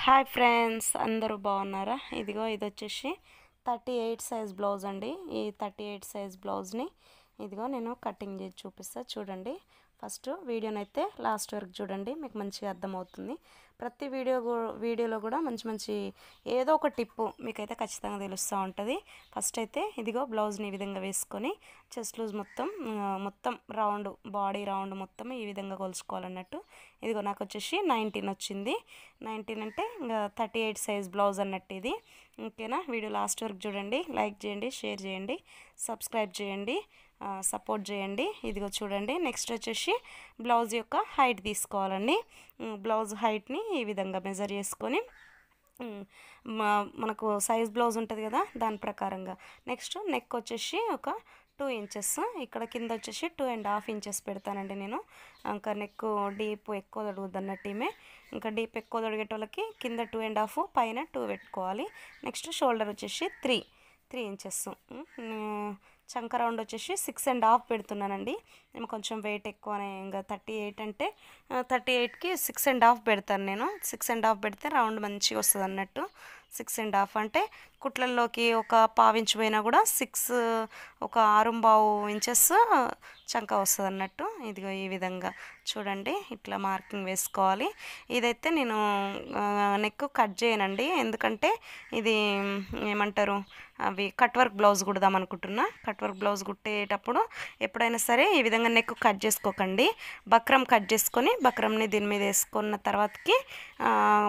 Hi friends, అందరూ బాగున్నారా? ఇదిగో ఇది వచ్చేసి 38 సైజ్ బ్లౌజ్ అండి. ఈ 38 సైజ్ బ్లౌజ్ని ఇదిగో నేను కటింగ్ చేసి చూపిస్తా చూడండి. ఫస్ట్ వీడియోనైతే లాస్ట్ వరకు చూడండి, మీకు మంచిగా అర్థమవుతుంది. ప్రతి వీడియోలో కూడా మంచి ఏదో ఒక టిప్పు మీకైతే ఖచ్చితంగా తెలుస్తూ ఉంటుంది. ఫస్ట్ అయితే ఇదిగో బ్లౌజ్ని ఈ విధంగా వేసుకొని చెస్ట్ లూజ్ మొత్తం రౌండ్ బాడీ రౌండ్ మొత్తం ఈ విధంగా కొలుచుకోవాలన్నట్టు. ఇదిగో నాకు వచ్చేసి 19 వచ్చింది. 19 అంటే ఇంకా 38 సైజ్ బ్లౌజ్ అన్నట్టు ఇది. ఓకేనా? వీడియో లాస్ట్ వరకు చూడండి, లైక్ చేయండి, షేర్ చేయండి, సబ్స్క్రైబ్ చేయండి, సపోర్ట్ చేయండి. ఇదిగో చూడండి. నెక్స్ట్ వచ్చేసి బ్లౌజ్ యొక్క హైట్ తీసుకోవాలండి. బ్లౌజ్ హైట్ని ఈ విధంగా మెజర్ చేసుకొని మనకు సైజ్ బ్లౌజ్ ఉంటుంది కదా, దాని ప్రకారంగా. నెక్స్ట్ నెక్ వచ్చేసి ఒక 2 ఇంచెస్, ఇక్కడ కింద వచ్చేసి 2.5 ఇంచెస్ పెడతానండి నేను. ఇంకా నెక్ డీప్ ఎక్కువ తొడుగుద్ది అన్నట్టు ఈమె. ఇంకా డీప్ ఎక్కువ తొడిగేటోళ్ళకి కింద 2.5, పైన 2 పెట్టుకోవాలి. నెక్స్ట్ షోల్డర్ వచ్చేసి 3 ఇంచెస్. చంక రౌండ్ వచ్చేసి 6.5 పెడుతున్నానండి. నేను కొంచెం వెయిట్ ఎక్కువనే, ఇంకా 38 అంటే 38కి 6.5 పెడతాను నేను. 6.5 పెడితే రౌండ్ మంచిగా వస్తుంది అన్నట్టు. 6.5 అంటే కుట్లల్లోకి ఒక పావించి పోయినా కూడా 6.25 ఇంచెస్ చంక వస్తుంది అన్నట్టు. ఇదిగో ఈ విధంగా చూడండి, ఇట్లా మార్కింగ్ వేసుకోవాలి. ఇదైతే నేను నెక్ కట్ చేయనండి, ఎందుకంటే ఇది ఏమంటారు, అవి కట్ వర్క్ బ్లౌజ్ కుడదాం అనుకుంటున్నా. కట్ వర్క్ బ్లౌజ్ కుట్టేటప్పుడు ఎప్పుడైనా సరే ఈ విధంగా నెక్ కట్ చేసుకోకండి. బక్రం కట్ చేసుకొని బక్రంని దీని మీద వేసుకున్న తర్వాతకి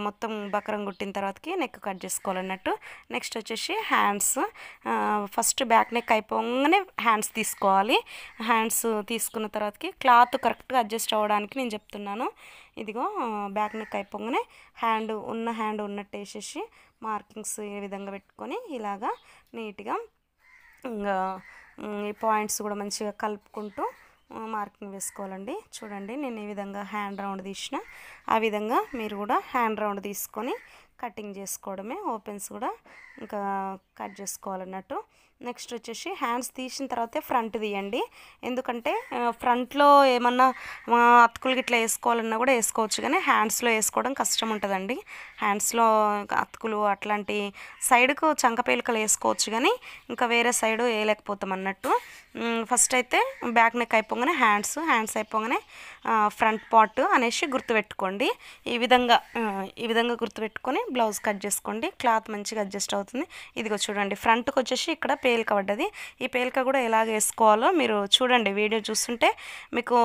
మొత్తం బక్రం కుట్టిన తర్వాతకి నెక్ కట్ చేసుకోవాలన్నట్టు. నెక్స్ట్ వచ్చేసి హ్యాండ్స్. ఫస్ట్ బ్యాక్ నెక్ అయిపోగానే హ్యాండ్స్ తీసుకోవాలి. హ్యాండ్స్ తీసుకున్న తర్వాతకి క్లాత్ కరెక్ట్గా అడ్జస్ట్ అవ్వడానికి నేను చెప్తున్నాను. ఇదిగో బ్యాక్ నెక్ అయిపోగానే హ్యాండ్ ఉన్నట్టు వేసేసి మార్కింగ్స్ ఈ విధంగా పెట్టుకొని ఇలాగా నీట్గా ఇంకా ఈ పాయింట్స్ కూడా మంచిగా కలుపుకుంటూ మార్కింగ్ వేసుకోవాలండి. చూడండి, నేను ఈ విధంగా హ్యాండ్ రౌండ్ తీసిన, ఆ విధంగా మీరు కూడా హ్యాండ్ రౌండ్ తీసుకొని కటింగ్ చేసుకోవడమే. ఓపెన్స్ కూడా ఇంకా కట్ చేసుకోవాలన్నట్టు. నెక్స్ట్ వచ్చేసి హ్యాండ్స్ తీసిన తర్వాతే ఫ్రంట్ తీయండి, ఎందుకంటే ఫ్రంట్లో ఏమన్నా అతుకులు గిట్లా వేసుకోవాలన్నా కూడా వేసుకోవచ్చు, కానీ హ్యాండ్స్లో వేసుకోవడం కష్టం ఉంటుందండి. హ్యాండ్స్లో అతుకులు అట్లాంటి సైడ్కు చంకపేలికలు వేసుకోవచ్చు, కానీ ఇంకా వేరే సైడు వేయలేకపోతాం అన్నట్టు. ఫస్ట్ అయితే బ్యాక్ నెక్ అయిపోగానే హ్యాండ్స్ అయిపోగానే ఫ్రంట్ పార్ట్ అనేసి గుర్తుపెట్టుకోండి. ఈ విధంగా గుర్తుపెట్టుకొని బ్లౌజ్ కట్ చేసుకోండి. క్లాత్ మంచిగా అడ్జస్ట్ అవుతుంది. ఇదిగో చూడండి, ఫ్రంట్కి వచ్చేసి ఇక్కడ పేలిక పడ్డది. ఈ పేలిక కూడా ఎలాగ వేసుకోవాలో మీరు చూడండి. వీడియో చూస్తుంటే మీకు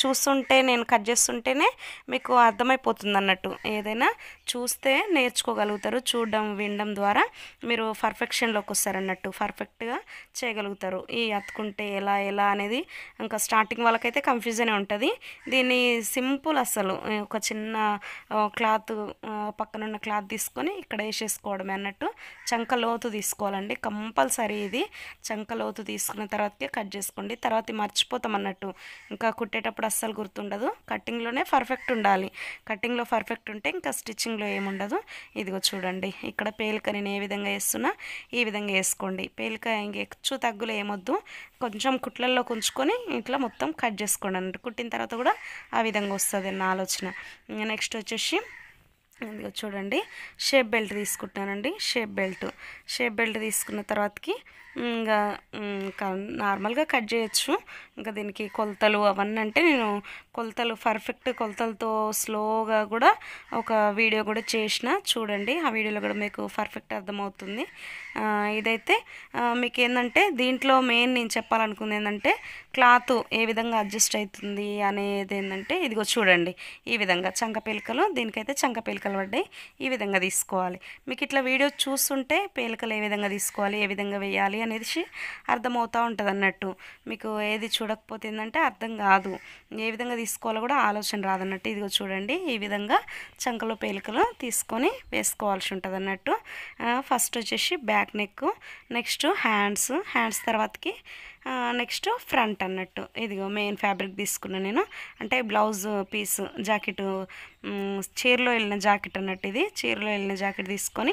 చూస్తుంటే నేను కట్ చేస్తుంటేనే మీకు అర్థమైపోతుంది అన్నట్టు. ఏదైనా చూస్తే నేర్చుకోగలుగుతారు, చూడడం వినడం ద్వారా మీరు పర్ఫెక్షన్లోకి వస్తారన్నట్టు, పర్ఫెక్ట్గా చేయగలుగుతారు. ఈ అతుకుంటే ఎలా అనేది ఇంకా స్టార్టింగ్ వాళ్ళకైతే కన్ఫ్యూజనే ఉంటుంది. దీన్ని సింపుల్, అసలు ఒక చిన్న క్లాత్ పక్కనున్న క్లాత్ తీసుకొని ఇక్కడ వేసేసుకోవడమే అన్నట్టు. చంక లోతు తీసుకోవాలండి కంపల్సరీ. ఇది చంక లోతు తీసుకున్న తర్వాతకే కట్ చేసుకోండి. తర్వాత మర్చిపోతాం అన్నట్టు, ఇంకా కుట్టేటప్పుడు అస్సలు గుర్తుండదు. కటింగ్లోనే పర్ఫెక్ట్ ఉండాలి. కటింగ్లో పర్ఫెక్ట్ ఉంటే ఇంకా స్టిచ్చింగ్లో ఏముండదు. ఇదిగో చూడండి, ఇక్కడ పేలిక నేను ఏ విధంగా వేస్తున్నా ఈ విధంగా వేసుకోండి. పేలిక ఇంక హెచ్చు తగ్గులు ఏమొద్దు, కొంచెం కుట్లల్లో ఉంచుకొని ఇట్లా మొత్తం కట్ చేసుకోండి అన్నట్టు. కుట్టిన తర్వాత కూడా ఆ విధంగా వస్తుంది నా ఆలోచన. నెక్స్ట్ వచ్చేసి ఇదిగో చూడండి, షేప్ బెల్ట్ తీసుకుంటానండి. షేప్ బెల్ట్ తీసుకున్న తర్వాతకి ఇంకా నార్మల్గా కట్ చేయొచ్చు. ఇంకా దీనికి కొలతలు అవన్నీ అంటే నేను పర్ఫెక్ట్ కొలతలతో స్లోగా కూడా ఒక వీడియో కూడా చేసిన, చూడండి. ఆ వీడియోలో కూడా మీకు పర్ఫెక్ట్ అర్థమవుతుంది. ఇదైతే మీకు ఏంటంటే దీంట్లో మెయిన్ నేను చెప్పాలనుకుంది ఏంటంటే క్లాత్ ఏ విధంగా అడ్జస్ట్ అవుతుంది అనేది ఏంటంటే ఇదిగో చూడండి, ఈ విధంగా చంకపేలికలు, దీనికైతే చంకపేలికలు పడ్డాయి. ఈ విధంగా తీసుకోవాలి. మీకు ఇట్లా వీడియో చూస్తుంటే పేలికలు ఏ విధంగా తీసుకోవాలి, ఏ విధంగా వేయాలి అనేది అర్థమవుతూ ఉంటుంది అన్నట్టు. మీకు ఏది చూడకపోతే ఏంటంటే అర్థం కాదు, ఏ విధంగా తీసుకోవాలో కూడా ఆలోచన రాదన్నట్టు. ఇదిగో చూడండి, ఈ విధంగా చంకలో పేలికలు తీసుకొని వేసుకోవాల్సి ఉంటుంది అన్నట్టు. ఫస్ట్ వచ్చేసి బ్యాక్ నెక్, నెక్స్ట్ హ్యాండ్స్ తర్వాతకి నెక్స్ట్ ఫ్రంట్ అన్నట్టు. ఇదిగో మెయిన్ ఫ్యాబ్రిక్ తీసుకున్నాను నేను, అంటే బ్లౌజ్ పీస్ జాకెట్ చీరలో వెళ్ళిన జాకెట్ అన్నట్టు. ఇది చీరలో వెళ్ళిన జాకెట్ తీసుకొని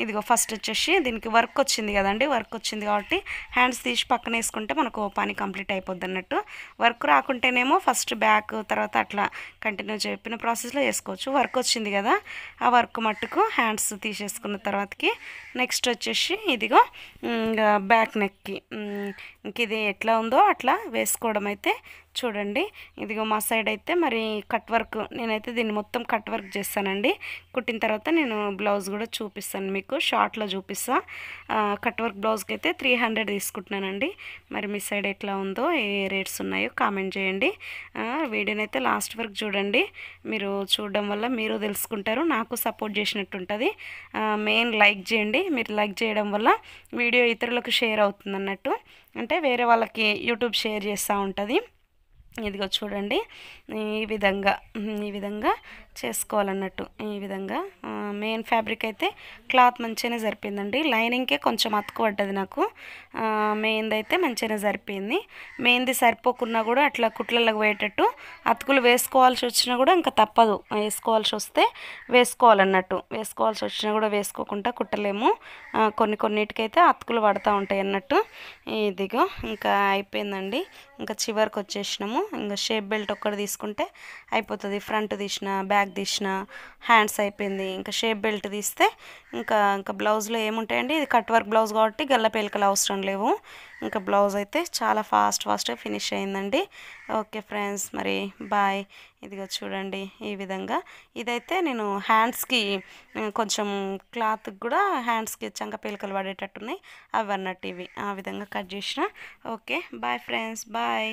ఇదిగో ఫస్ట్ వచ్చేసి దీనికి వర్క్ వచ్చింది కదండి, వర్క్ వచ్చింది కాబట్టి హ్యాండ్స్ తీసి పక్కన వేసుకుంటే మనకు పని కంప్లీట్ అయిపోద్ది అన్నట్టు. వర్క్ రాకుంటేనేమో ఫస్ట్ బ్యాక్ తర్వాత అట్లా కంటిన్యూ చెప్పిన ప్రాసెస్లో చేసుకోవచ్చు. వర్క్ వచ్చింది కదా, ఆ వర్క్ మట్టుకు హ్యాండ్స్ తీసేసుకున్న తర్వాతకి నెక్స్ట్ వచ్చేసి ఇదిగో బ్యాక్ నెక్కి ఇంక ఇది ఎట్లా ఉందో అట్లా వేసుకోవడం అయితే చూడండి. ఇదిగో మా సైడ్ అయితే మరి కట్ వర్క్, నేనైతే దీన్ని మొత్తం కట్ వర్క్ చేస్తానండి. కుట్టిన తర్వాత నేను బ్లౌజ్ కూడా చూపిస్తాను మీకు, షార్ట్లో చూపిస్తా. కట్ వర్క్ బ్లౌజ్కి అయితే 300 తీసుకుంటున్నానండి. మరి మీ సైడ్ ఎట్లా ఉందో, ఏ రేట్స్ ఉన్నాయో కామెంట్ చేయండి. వీడియోని అయితే లాస్ట్ వరకు చూడండి. మీరు చూడడం వల్ల మీరు తెలుసుకుంటారు, నాకు సపోర్ట్ చేసినట్టు ఉంటుంది. మెయిన్ లైక్ చేయండి, మీరు లైక్ చేయడం వల్ల వీడియో ఇతరులకు షేర్ అవుతుంది అన్నట్టు, అంటే వేరే వాళ్ళకి యూట్యూబ్ షేర్ చేస్తూ ఉంటుంది. ఇదిగో చూడండి ఈ విధంగా చేసుకోవాలన్నట్టు. ఈ విధంగా మెయిన్ ఫ్యాబ్రిక్ అయితే క్లాత్ మంచిగానే సరిపోయిందండి. లైనింగ్కే కొంచెం అతుకు పడ్డది నాకు, మెయిన్ది అయితే మంచిగానే సరిపోయింది. మెయిన్ది సరిపోకున్నా కూడా అట్లా కుట్లలకు పోయేటట్టు అతుకులు వేసుకోవాల్సి వచ్చినా కూడా ఇంకా తప్పదు, వేసుకోవాల్సి వస్తే వేసుకోవాలన్నట్టు. వేసుకోవాల్సి వచ్చినా కూడా వేసుకోకుండా కుట్టలేము, కొన్నిటికైతే అతుకులు పడుతూ ఉంటాయి అన్నట్టు. ఇదిగో ఇంకా అయిపోయిందండి, ఇంకా చివరికి వచ్చేసినాము. ఇంకా షేప్ బెల్ట్ ఒక్కటి తీసుకుంటే అయిపోతుంది. ఫ్రంట్ తీసిన, బ్యాక్ తీసిన, హ్యాండ్స్ అయిపోయింది. ఇంకా షేప్ బెల్ట్ తీస్తే ఇంకా బ్లౌజ్లో ఏముంటాయండి, ఇది కట్ వర్క్ బ్లౌజ్ కాబట్టి గల్ల పేలికలు అవసరం లేవు. ఇంకా బ్లౌజ్ అయితే చాలా ఫాస్ట్గా ఫినిష్ అయిందండి. ఓకే ఫ్రెండ్స్, మరి బాయ్. ఇదిగో చూడండి ఈ విధంగా. ఇదైతే నేను హ్యాండ్స్కి కొంచెం క్లాత్కి కూడా హ్యాండ్స్కి చంక పేలికలు పడేటట్టున్నాయి అవి అన్నట్టు, ఇవి ఆ విధంగా కట్ చేసిన. Okay bye friends, bye.